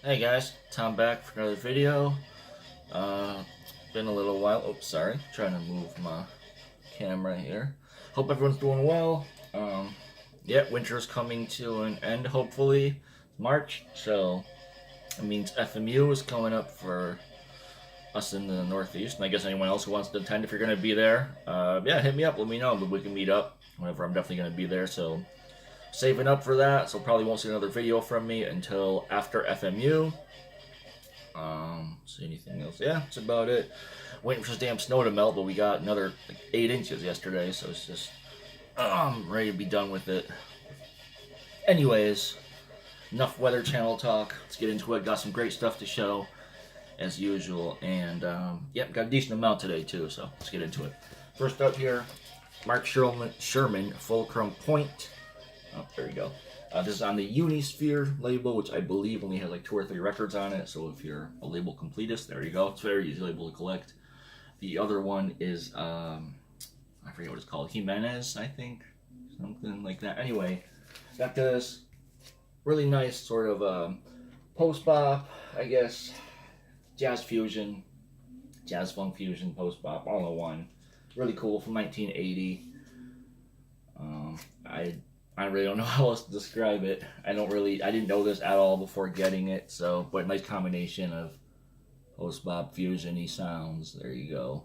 Hey guys, Tom back for another video. Been a little while. Oops, sorry. Trying to move my camera here. Hope everyone's doing well. Yeah, winter's coming to an end, hopefully. March, so it means FMU is coming up for us in the Northeast, and I guess anyone else who wants to attend, if you're going to be there, yeah, hit me up, let me know, but we can meet up whenever. I'm definitely going to be there, so saving up for that, so probably won't see another video from me until after FMU. See anything else? Yeah, that's about it. Waiting for this damn snow to melt, but we got another like 8 inches yesterday, so it's just I'm ready to be done with it. Anyways, enough Weather Channel talk. Let's get into it. Got some great stuff to show, as usual, and yep, got a decent amount today too. So let's get into it. First up here, Mark Sherman Fulcrum Point. Oh, there you go. This is on the Unisphere label, which I believe only has like 2 or 3 records on it. So if you're a label completist, there you go. It's a very easy label to collect. The other one is, I forget what it's called. Jimenez, I think. Something like that. Anyway, got this really nice sort of post-bop, I guess, jazz fusion, jazz funk fusion, post-bop, all in one. Really cool, from 1980. I really don't know how else to describe it. I didn't know this at all before getting it, so, but nice combination of post-bop fusion-y sounds. There you go.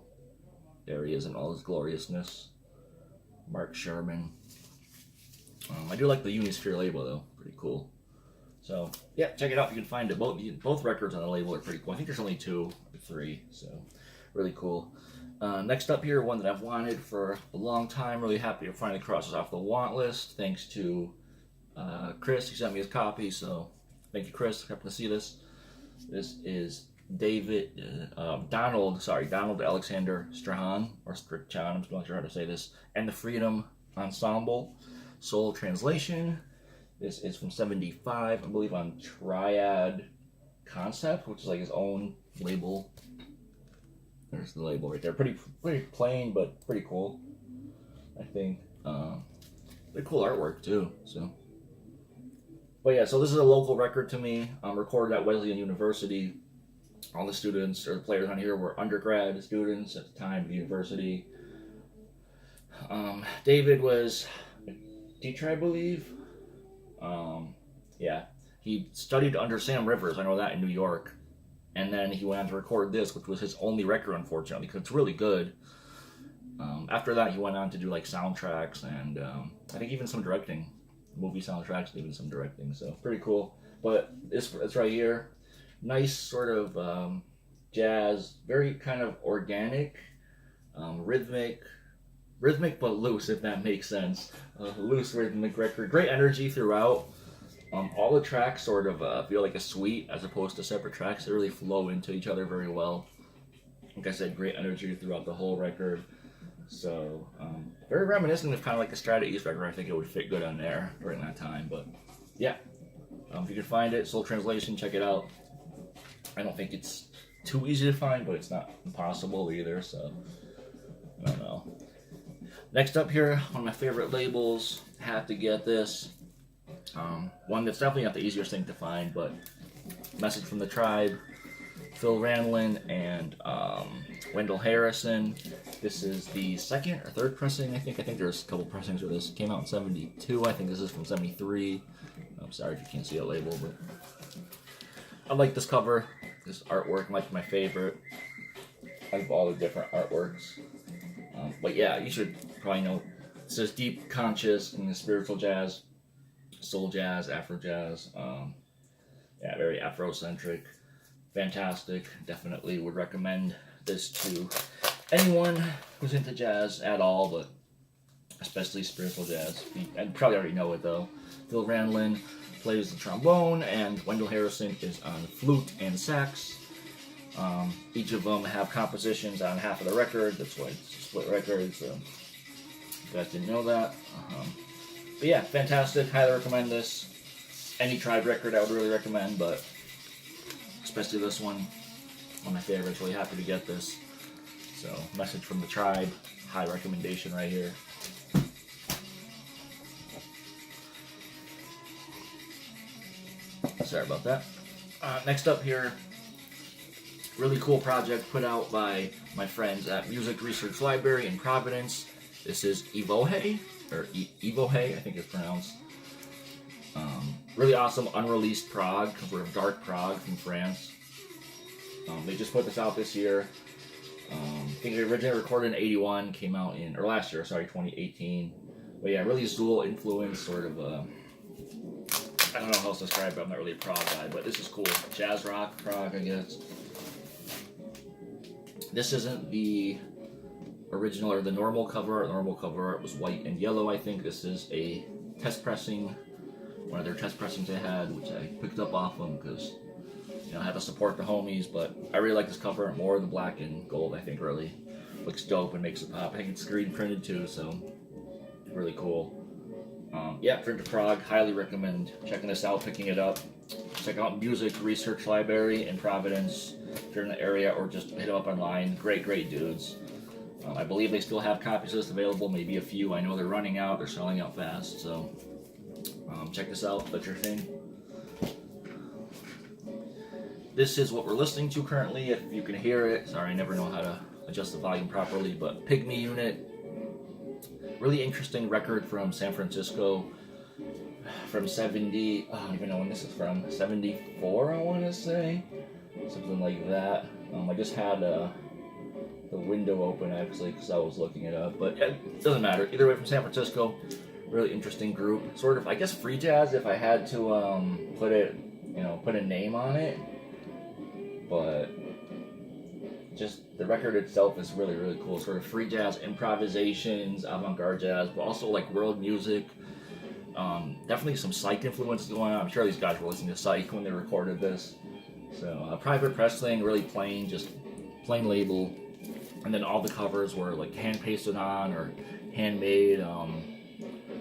There he is in all his gloriousness. Mark Sherman. I do like the Unisphere label though, pretty cool. So yeah, check it out. You can find it. Both records on the label are pretty cool. I think there's only 2 or 3, so really cool. Next up here, one that I've wanted for a long time. Really happy to finally cross this off the want list. Thanks to Chris, he sent me his copy. So thank you, Chris. Happy to see this. This is Donald Alexander Strahan, or Strichan, I'm not sure how to say this, and the Freedom Ensemble, Soul Translation. This is from '75, I believe, on Triad Concept, which is like his own label. There's the label right there. Pretty plain, but pretty cool, I think. Pretty cool artwork too. So, but yeah, so this is a local record to me. Recorded at Wesleyan University. All the students or the players on here were undergrad students at the time of the university. David was a teacher, I believe. Yeah, he studied under Sam Rivers. I know that, in New York. And then he went on to record this, which was his only record, unfortunately, because it's really good. After that, he went on to do like soundtracks and I think even some directing, movie soundtracks, and even some directing. So pretty cool. But it's right here. Nice sort of jazz, very kind of organic, rhythmic but loose, if that makes sense. Loose rhythmic record. Great energy throughout. All the tracks sort of feel like a suite as opposed to separate tracks. They really flow into each other very well. Like I said, great energy throughout the whole record. So, very reminiscent of kind of like the Strata-East record. I think it would fit good on there during that time. But, yeah. If you can find it, Soul Translation, check it out. I don't think it's too easy to find, but it's not impossible either. So, I don't know. Next up here, one of my favorite labels. Have to get this. One that's definitely not the easiest thing to find, but Message from the Tribe, Phil Ranelin, and Wendell Harrison. This is the 2nd or 3rd pressing, I think. I think there's a couple pressings of this. It came out in '72. I think this is from '73. I'm sorry if you can't see a label, but I like this cover. This artwork might be my favorite out of all the different artworks. But yeah, you should probably know. It says deep, conscious, and spiritual jazz. Soul jazz, Afro jazz, yeah, very Afrocentric, fantastic. Definitely would recommend this to anyone who's into jazz at all, but especially spiritual jazz. I probably already know it though. Phil Ranelin plays the trombone, and Wendell Harrison is on flute and sax. Each of them have compositions on half of the record. That's why it's a split record. So, if you guys didn't know that. But yeah, fantastic. Highly recommend this. Any Tribe record I would really recommend, but especially this one of my favorites. Really happy to get this. So, Message from the Tribe. High recommendation right here. Sorry about that. Next up here, really cool project put out by my friends at Music Research Library in Providence. This is Evohe, or Evohe, I think it's pronounced. Really awesome unreleased prog, sort of dark prog from France. They just put this out this year. I think it originally recorded in 81, came out in, or last year, sorry, 2018. But yeah, really Zool influence, sort of, I don't know how else to describe it, I'm not really a prog guy, but this is cool. Jazz rock prog, I guess. This isn't the original or the normal cover. The normal cover art was white and yellow, I think. This is a test pressing, one of their test pressings they had, which I picked up off them because, you know, I had to support the homies, but I really like this cover more. The black and gold, I think, really looks dope and makes it pop. I think it's screen printed too, so really cool. Yeah, if you're into prog, highly recommend checking this out, picking it up. Check out Music Research Library in Providence if you're in the area, or just hit them up online. Great dudes. I believe they still have copies of this available, maybe a few. I know they're running out, they're selling out fast, so check this out, that's your thing. This is what we're listening to currently, if you can hear it. Sorry, I never know how to adjust the volume properly, but Pygmy Unit. Really interesting record from San Francisco from 70, I don't even know when this is from, 74 I want to say, something like that. I just had the window open actually because I was looking it up, but it doesn't matter. Either way, from San Francisco, really interesting group. Sort of, I guess, free jazz if I had to put it, you know, put a name on it, but just the record itself is really cool. Sort of free jazz improvisations, avant-garde jazz, but also like world music. Definitely some psych influences going on. I'm sure these guys were listening to psych when they recorded this. So a private press thing, really plain, just plain label. And then all the covers were like hand pasted on or handmade.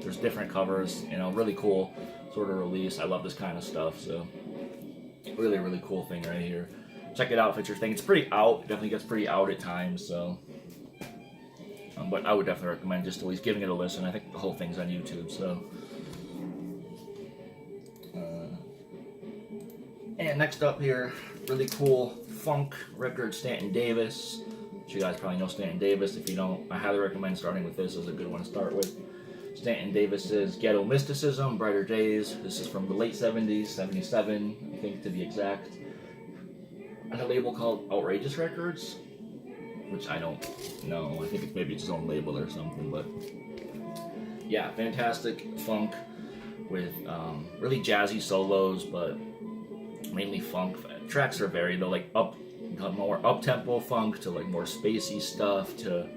There's different covers, you know, really cool sort of release. I love this kind of stuff, so really cool thing right here. Check it out if it's your thing. It's pretty out. It definitely gets pretty out at times, so. But I would definitely recommend just at least giving it a listen. I think the whole thing's on YouTube, so. And next up here, really cool funk record, Stanton Davis. You guys probably know Stanton Davis. If you don't, I highly recommend starting with this. As a good one to start with. Stanton Davis's Ghetto Mysticism, Brighter Days. This is from the late 70s, 77, I think to be exact. On a label called Outrageous Records, which I don't know. I think it's maybe its own label or something, but yeah, fantastic funk with really jazzy solos, but mainly funk. Tracks are varied, though, like more up-tempo funk to like more spacey stuff to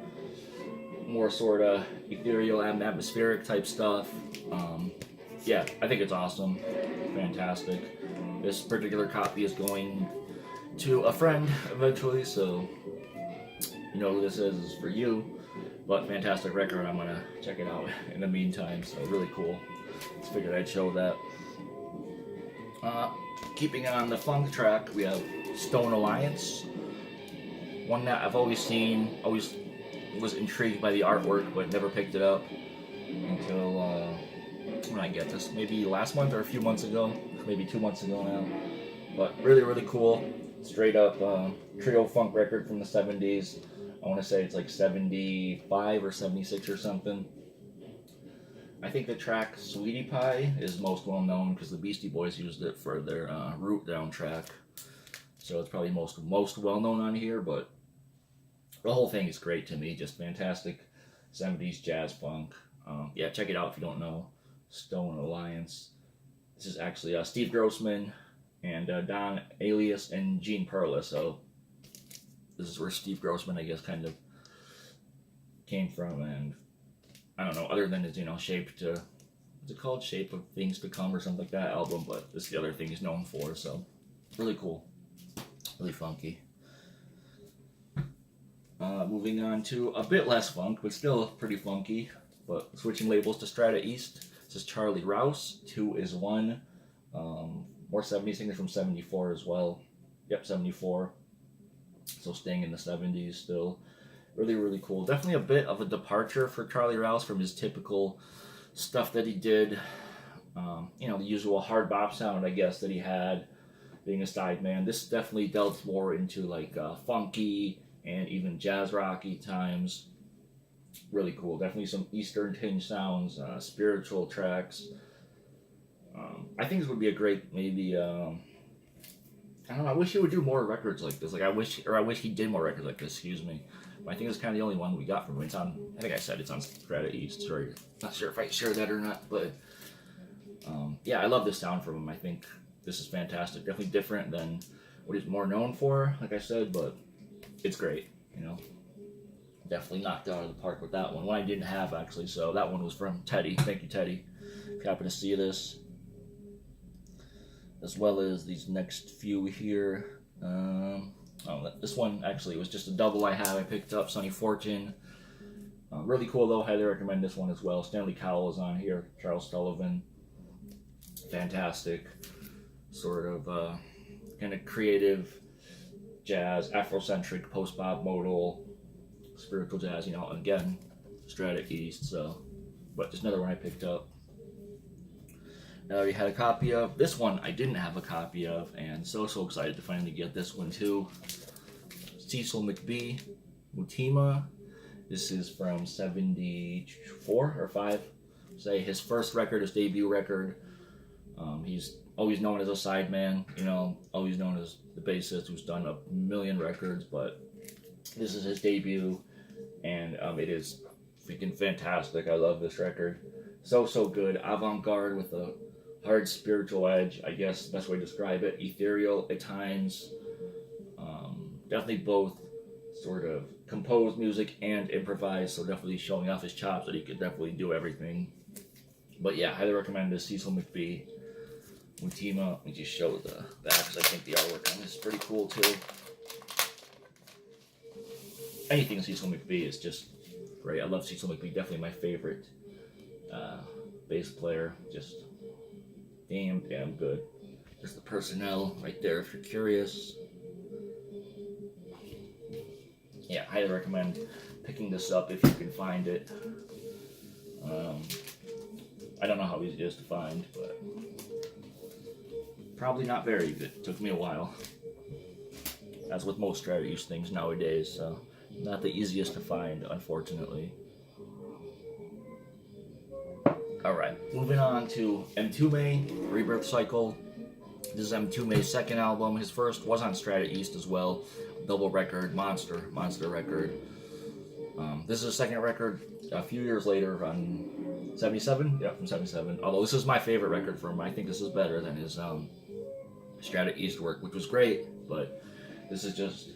more sort of ethereal and atmospheric type stuff. Yeah, I think it's awesome. Fantastic. This particular copy is going to a friend eventually, so you know who this is for you. But fantastic record. I'm gonna check it out in the meantime, so really cool. Just figured I'd show that. Keeping on the funk track, we have Stone Alliance. One that I've always seen, always was intrigued by the artwork, but never picked it up until when I get this, maybe last month or a few months ago, maybe 2 months ago now. But really cool, straight up trio funk record from the 70s. I want to say it's like 75 or 76 or something. I think the track Sweetie Pie is most well known because the Beastie Boys used it for their Root Down track. So it's probably most well known on here, but the whole thing is great to me. Just fantastic 70s jazz funk. Yeah, check it out if you don't know. Stone Alliance. This is actually Steve Grossman and Don Alias and Gene Perla. So this is where Steve Grossman, I guess, kind of came from, and I don't know, other than his, Shape to, what's it called? Shape of Things to Come or something like that album, but this is the other thing he's known for, so really cool. Really funky. Moving on to a bit less funk, but still pretty funky, but switching labels to Strata-East. This is Charlie Rouse, 2 is 1. More 70s singers from 74 as well. Yep, 74. So staying in the 70s still. Really cool. Definitely a bit of a departure for Charlie Rouse from his typical stuff that he did. The usual hard bop sound, I guess, that he had. being a sideman. This definitely delves more into like funky and even jazz rocky times. Really cool. Definitely some Eastern tinge sounds, spiritual tracks. I think this would be a great maybe. I don't know. I wish he would do more records like this. Like I wish he did more records like this. Excuse me. But I think it's kind of the only one we got from him. It's on. I think I said it's on Strata-East. Sorry, not sure if I shared that or not. But yeah, I love this sound from him. I think this is fantastic. Definitely different than what he's more known for. Like I said, but it's great. You know, definitely knocked out of the park with that one. One I didn't have actually. So that one was from Teddy. Thank you, Teddy. If you happen to see this. As well as these next few here. This one actually was just a double I have. I picked up Sunny Fortune. Really cool though. Highly recommend this one as well. Stanley Cowell is on here. Charles Sullivan. Fantastic. Sort of kind of creative jazz, Afrocentric, post-bop modal, spiritual jazz. You know, again, Strata-East. So, but just another one I picked up. I already had a copy of. This one I didn't have a copy of, and so excited to finally get this one too. Cecil McBee, Mutima. This is from 74 or 5. Say his first record, his debut record. He's always known as a sideman, you know, always known as the bassist who's done a million records, but this is his debut, and it is freaking fantastic. I love this record. So good. Avant-garde with a hard spiritual edge, I guess the best way to describe it. Ethereal at times. Definitely both sort of composed music and improvised, so definitely showing off his chops that he could definitely do everything. But yeah, highly recommend this. Cecil McBee, Mutima. Let me just show the back because I think the artwork on this is pretty cool too. Anything Cecil McBee is just great. I love Cecil McBee, definitely my favorite bass player. Just damn good. There's the personnel right there if you're curious. Yeah, highly recommend picking this up if you can find it. I don't know how easy it is to find, but probably not very good. It took me a while. As with most Strata-East things nowadays, so not the easiest to find, unfortunately. Alright, moving on to Mtume, Rebirth Cycle. This is Mtume's second album. His first was on Strata-East as well. Double record, monster record. This is his second record a few years later on 77? Yeah, from 77. Although this is my favorite record from him. I think this is better than his Strata-East work, which was great, but this is just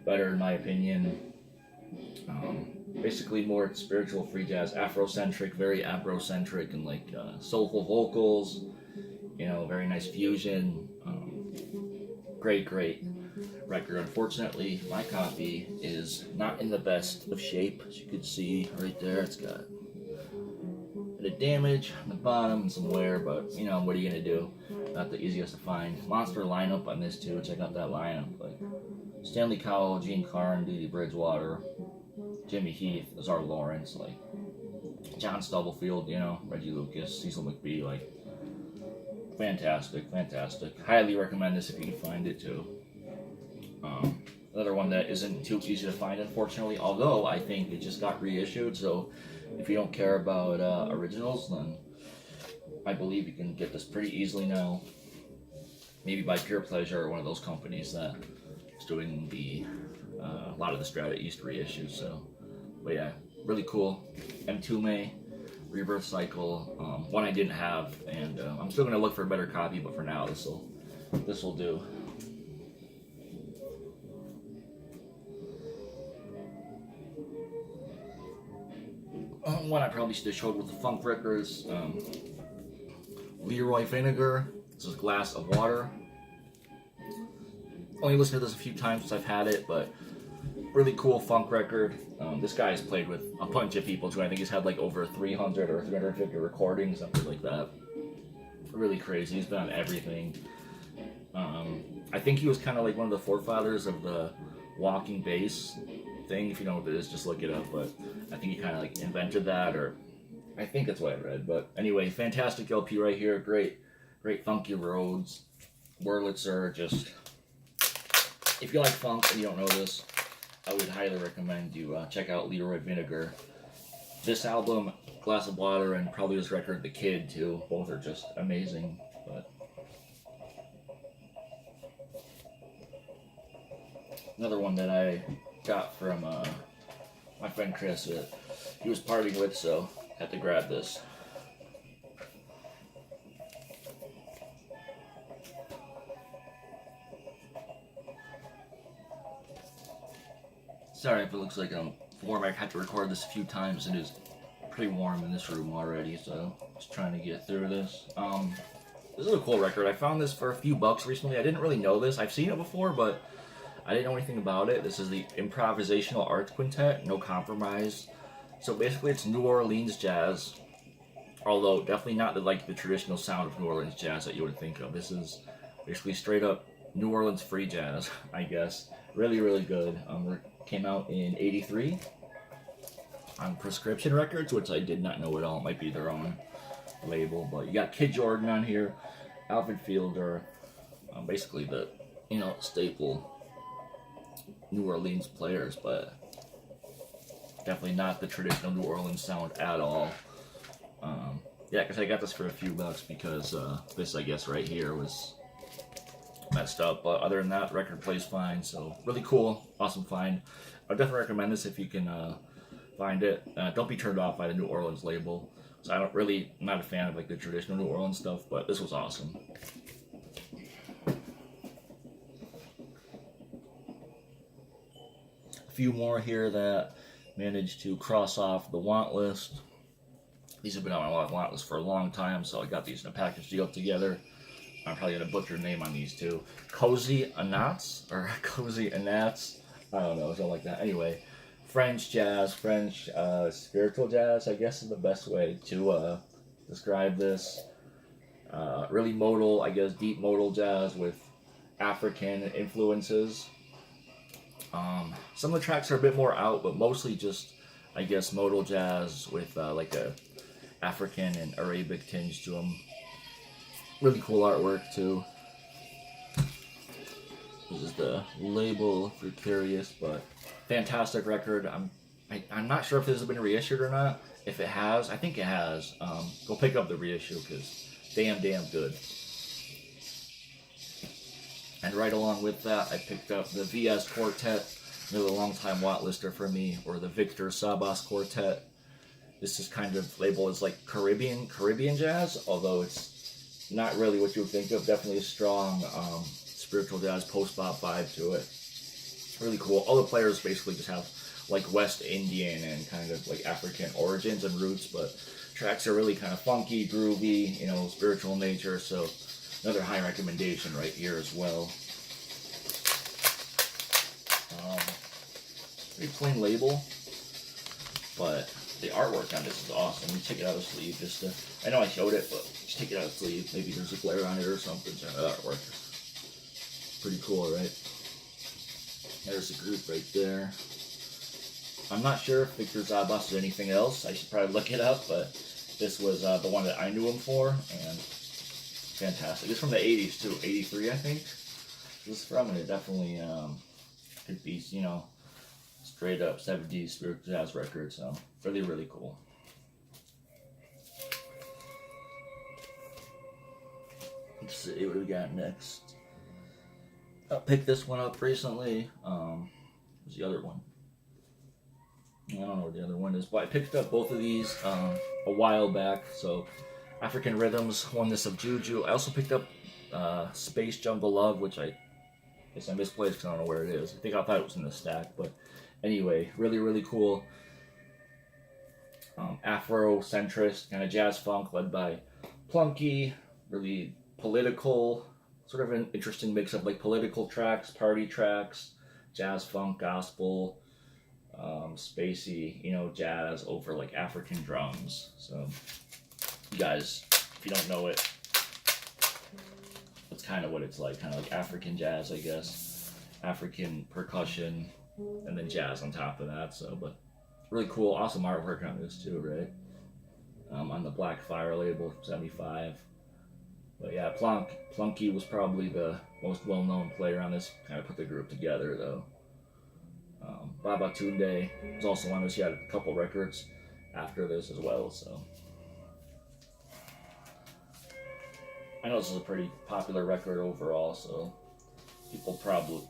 better in my opinion. Basically more spiritual free jazz, Afrocentric, very Afrocentric, and like soulful vocals, you know, very nice fusion. Great record. Unfortunately, my copy is not in the best of shape. As you can see right there, it's got a bit of damage on the bottom and some wear, but you know, what are you gonna do? Not the easiest to find. Monster lineup on this too. Check out that lineup. Like Stanley Cowell, Gene Carn, Dee Dee Bridgewater, Jimmy Heath, Azar Lawrence, like John Stubblefield, you know, Reggie Lucas, Cecil McBee, like fantastic. Highly recommend this if you can find it too. Another one that isn't too easy to find, unfortunately, although I think it just got reissued, so if you don't care about originals, then I believe you can get this pretty easily now. Maybe by Pure Pleasure or one of those companies that is doing a lot of the Strata-East reissues, so, but yeah, really cool. Mtume, Rebirth Cycle, one I didn't have, and I'm still going to look for a better copy, but for now, this will do. One I probably should have showed with the Funk Records, Leroy Vinegar. This is a Glass of Water. Only listened to this a few times since I've had it, but really cool funk record. This guy has played with a bunch of people too. I think he's had like over 300 or 350 recordings, something like that. Really crazy. He's been on everything. I think he was kind of like one of the forefathers of the walking bass thing. If you know what it is, just look it up. But I think he kind of like invented that, or I think that's what I read. But anyway, fantastic LP right here. Great funky roads. Wurlitzer, just, if you like funk and you don't know this, I would highly recommend you check out Leroy Vinegar. This album, Glass of Water, and probably his record, The Kid, too. Both are just amazing. But another one that I got from my friend Chris that he was partying with, so had to grab this. Sorry if it looks like I'm warm. I had to record this a few times. It is pretty warm in this room already, so just trying to get through this. This is a cool record. I found this for a few bucks recently. I didn't really know this. I've seen it before, but I didn't know anything about it. This is the Improvisational Arts Quintet, No Compromise. So basically it's New Orleans jazz, although definitely not the traditional sound of New Orleans jazz that you would think of. This is basically straight up New Orleans free jazz, I guess. Really, really good. Came out in '83 on Prescription Records, which I did not know at all. It might be their own label, but you got Kid Jordan on here, Alfred Fielder, basically the staple New Orleans players, but definitely not the traditional New Orleans sound at all. Yeah, because I got this for a few bucks because this, I guess, right here was messed up, but other than that, record plays fine. So really cool, awesome find. I definitely recommend this if you can find it. Don't be turned off by the New Orleans label. So I'm not a fan of the traditional New Orleans stuff, but this was awesome. A few more here that managed to cross off the want list. These have been on my want list for a long time, so I got these in a package deal together. I'm probably going to butcher the name on these two. Cozy Anats, or Cozy Anats. I don't know, something like that. Anyway, French jazz, French spiritual jazz, I guess is the best way to describe this. Really modal, I guess, deep modal jazz with African influences. Some of the tracks are a bit more out, but mostly just, I guess, modal jazz with like a African and Arabic tinge to them. Really cool artwork too. This is the label if you're curious, but fantastic record. I'm not sure if this has been reissued or not. If it has, I think it has. Go pick up the reissue because damn good. And right along with that, I picked up the VS Quartet, another longtime want lister for me, or the Victor Sabas Quartet. This is kind of labeled as like Caribbean jazz, although it's not really what you would think of. Definitely a strong spiritual jazz post-bop vibe to it. Really cool. All the players basically just have like West Indian and kind of like African origins and roots, but tracks are really kind of funky, groovy, spiritual in nature. So another high recommendation right here as well. Pretty plain label, but the artwork on this is awesome. You take it out of the sleeve just to, I know I showed it, but just take it out of the sleeve. Maybe there's a glare on it or something. So the artwork is pretty cool, right? There's the group right there. I'm not sure if Victor Zabas did anything else. I should probably look it up, but this was the one that I knew him for, and fantastic. It's from the 80s too, 83 I think. This is from, and it definitely could be, straight up 70s spiritual jazz record, so really, really cool. Let's see what we got next. I picked this one up recently. What's the other one? I don't know what the other one is, but I picked up both of these a while back. So, African Rhythms, Oneness of Juju. I also picked up Space Jungle Love, which I guess I misplaced because I don't know where it is. I thought it was in the stack, but anyway, really, really cool. Afrocentrist, kind of jazz funk led by Plunky. Really political, sort of an interesting mix of like political tracks, party tracks, jazz funk, gospel, spacey, jazz over like African drums. So, you guys, if you don't know it, that's kind of what it's like, kind of like African jazz, I guess. African percussion, and then jazz on top of that. So, but really cool, awesome artwork on this too, right? On the Black Fire label, 75. But yeah, Plunky was probably the most well-known player on this. Kind of put the group together, though. Baba Tunde was also on this. He had a couple records after this as well, so. I know this is a pretty popular record overall, so people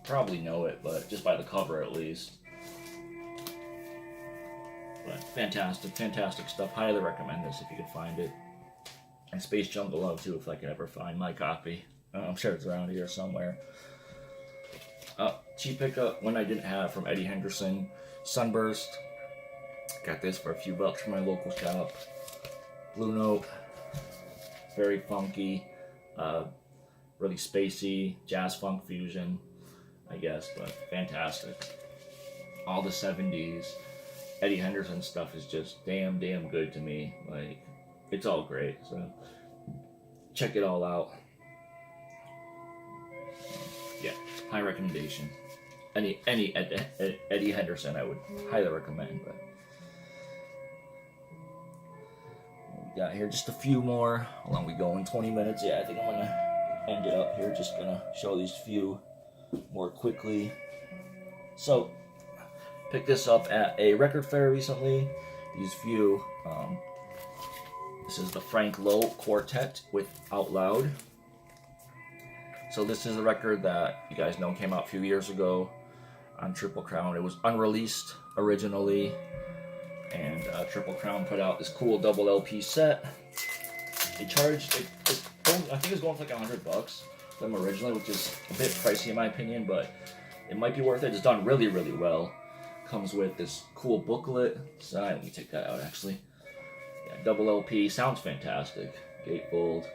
probably know it, but just by the cover at least. But fantastic stuff. Highly recommend this if you can find it. And Space Jungle Love too, if I can ever find my copy. I'm sure it's around here somewhere. Cheap pickup, one I didn't have, from Eddie Henderson, Sunburst. Got this for a few bucks from my local shop. Blue Note, very funky, really spacey, jazz funk fusion, I guess, but fantastic. All the 70s. Eddie Henderson stuff is just damn good to me. Like, it's all great, so check it all out. Yeah, high recommendation. Any Eddie Henderson I would highly recommend. But we got here just a few more. How long we going? 20 minutes. Yeah, I think I'm gonna end it up here. Just gonna show these few more quickly. So, picked this up at a record fair recently. These few. This is the Frank Lowe Quartet with Out Loud. So this is a record that you guys know came out a few years ago on Triple Crown. It was unreleased originally, and Triple Crown put out this cool double LP set. They charged, I think it was going for like $100 for them originally, which is a bit pricey in my opinion, but it might be worth it. It's done really well. Comes with this cool booklet. So let me take that out actually. Yeah, double LP, sounds fantastic. Gatefold.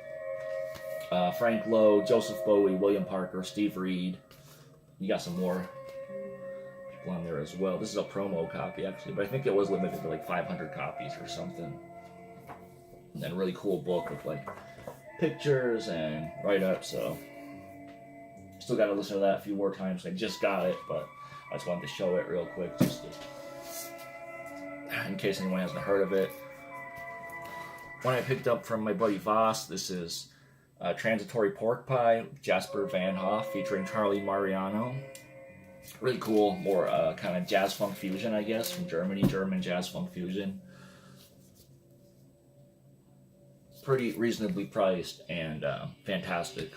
Frank Lowe, Joseph Bowie, William Parker, Steve Reed. You got some more people on there as well. This is a promo copy actually, but I think it was limited to like 500 copies or something. And then a really cool book with like pictures and write-ups, so still got to listen to that a few more times. I just got it, but I just wanted to show it real quick just in case anyone hasn't heard of it. One I picked up from my buddy Voss. This is Transitory Pork Pie, Jasper Van Hoff featuring Charlie Mariano. Really cool, more kind of jazz funk fusion, I guess, from Germany, German jazz funk fusion. Pretty reasonably priced and fantastic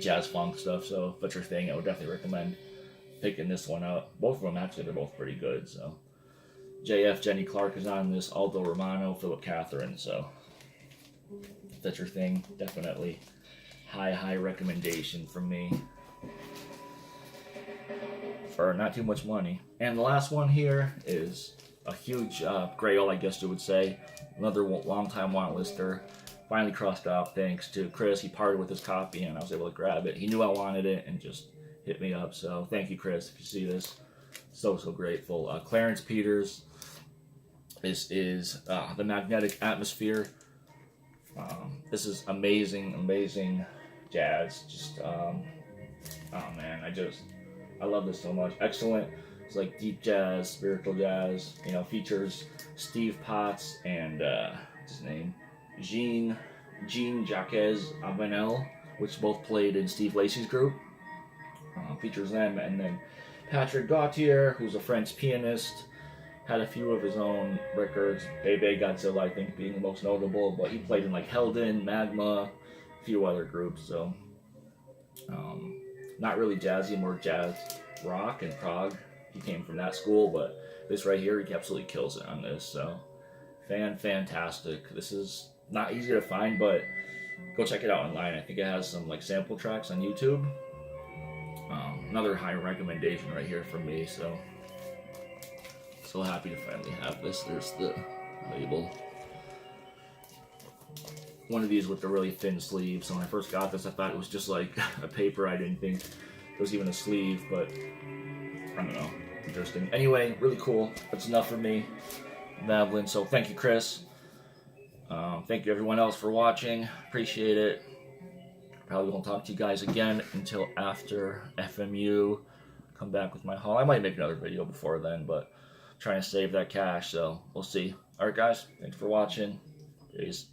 jazz funk stuff, so if that's your thing, I would definitely recommend picking this one up. Both of them, actually, they're both pretty good, so. JF, Jenny Clark is on this, Aldo Romano, Philip Catherine, so if that's your thing, definitely high recommendation from me for not too much money. And the last one here is a huge grail, I guess you would say. Another long-time want lister. Finally crossed off thanks to Chris. He parted with his copy and I was able to grab it. He knew I wanted it and just hit me up. So thank you, Chris, if you see this. So grateful. Clarence Peters. This is The Magnetic Atmosphere. This is amazing jazz. Just, oh man, I love this so much. Excellent. It's like deep jazz, spiritual jazz. You know, features Steve Potts and what's his name, Jean Jacques Avenel, which both played in Steve Lacy's group. Features them, and then Patrick Gautier, who's a French pianist, had a few of his own records. Bebe Godzilla, I think, being the most notable, but he played in like Helden, Magma, a few other groups. So, not really jazzy, more jazz rock and prog. He came from that school, but this right here, he absolutely kills it on this. So, fantastic. This is not easy to find, but go check it out online. I think it has some like sample tracks on YouTube. Another high recommendation right here from me. So happy to finally have this. There's the label. One of these with the really thin sleeve. So when I first got this, I thought it was just like a paper. I didn't think it was even a sleeve, but I don't know. Interesting. Anyway, really cool. That's enough for me, babbling. So thank you, Chris. Thank you everyone else for watching. Appreciate it. Probably won't talk to you guys again until after FMU. Come back with my haul. I might make another video before then, but I'm trying to save that cash, so we'll see. Alright guys, thanks for watching. Peace.